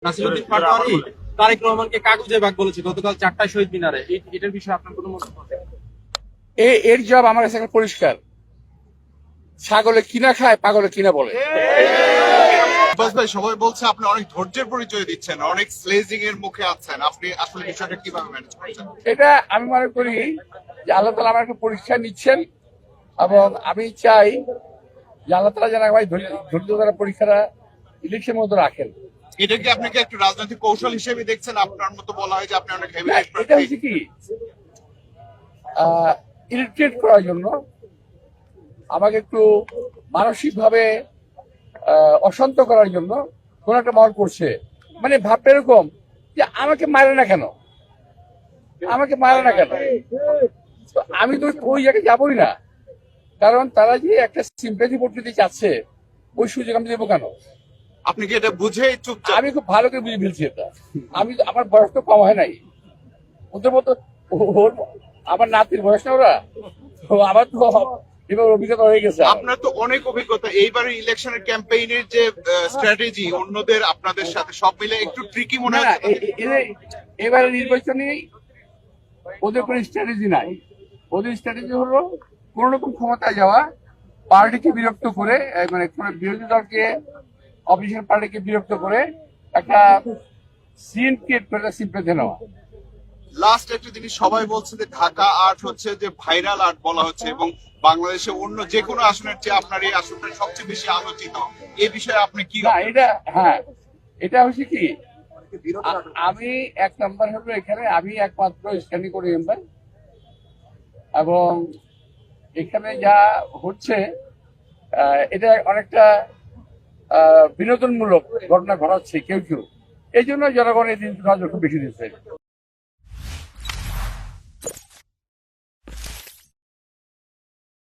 নাসিরউদ্দিন পাটোয়ারি তারেক রহমানকে কাগজে বাঘ বলেছে গতকাল 4টায় শহীদ মিনারে। এটার বিষয়ে আপনার কোনো মন্তব্য আছে? এর জবাব আমার কাছে একটা পরিষ্কার। ছাগলে কিনা খায়, পাগলে কিনা বলে। আব্বাস ভাই, সবাই বলছে আপনি অনেক ধৈর্যের পরিচয় দিচ্ছেন, অনেক স্লেজিং এর মুখে আছেন, আপনি আসলে বিষয়টা কিভাবে ম্যানেজ করছেন? এটা আমি মনে করি যে আল্লাহ তালা আমার একটা পরীক্ষা নিচ্ছেন, এবং আমি চাই যে আল্লাহ তালা যেন আমার ধৈর্য দ্বারা পরীক্ষাটা ইলেকশন মতো রাখেন। এটা কি আপনাকে একটু রাজনৈতিক কৌশল হিসেবে দেখছেন? আপনার মতো বলা হয় যে আপনি অনেক হেভি এটা হচ্ছে কি ইরিটেট করার জন্য, আমাকে একটু মানসিক ভাবে অশান্ত করার জন্য কোন একটা মহল করছে। মানে ভাবটা এরকম যে আমাকে মারে না কেন, আমাকে মারে না কেন। তো আমি তো ওই জায়গায় যাবোই না, কারণ তারা যে একটা সিম্পাথি ভোট দিতে চাচ্ছে, ওই সুযোগ আমি দেবো কেন? আপনি কি এটা বুঝে চুপচাপ? আমি খুব ভালো করে বুঝে ফেলছি এটা। আমি আমার বয়স তো কম হয় নাই, ওদের মতো আমার নাতির বয়স না ওরা, তো আমার তো এবার অভিজ্ঞতা হয়ে গেছে। আপনার তো অনেক অভিজ্ঞতা, এইবারের ইলেকশনের ক্যাম্পেইনের যে স্ট্র্যাটেজি অন্যদের আপনাদের সাথে সব মিলে একটু ট্রিকি মনে না, হচ্ছে। এবারে নির্বাচনে ওদের কোনো স্ট্র্যাটেজি নাই। ওদের স্ট্র্যাটেজি হলো কোন রকম ক্ষমতায় যাওয়া, পার্টিকে বিরক্ত করে, মানে কোনো বিরোধী দলকে, অপোজিশন পার্টিকে বিরক্ত করে একটা সিন ক্রিয়েট করে সিম্পেথি নেওয়া। লাস্ট একটা জিনিস সবাই বলছে যে ঢাকা আর্ট হচ্ছে যে ভাইরাল আর্ট বলা হচ্ছে, এবং বাংলাদেশে অন্য যে কোনো আসনের চেয়ে আপনার এই আসনটা সবচেয়ে বেশি আলোচিত। এই বিষয়ে আপনি কি? না, এটা হ্যাঁ, এটা হচ্ছে কি, আমি এক নাম্বার হলো এখানে আমি একমাত্র স্ট্যান্ডিং করি মেম্বার, এবং এখানে যা হচ্ছে এটা অনেকটা বিনোদনমূলক ঘটনা ঘটাচ্ছে কেউ কেউ, এই জন্য জনগণ এই দিন নজর খুব বেশি দিচ্ছে।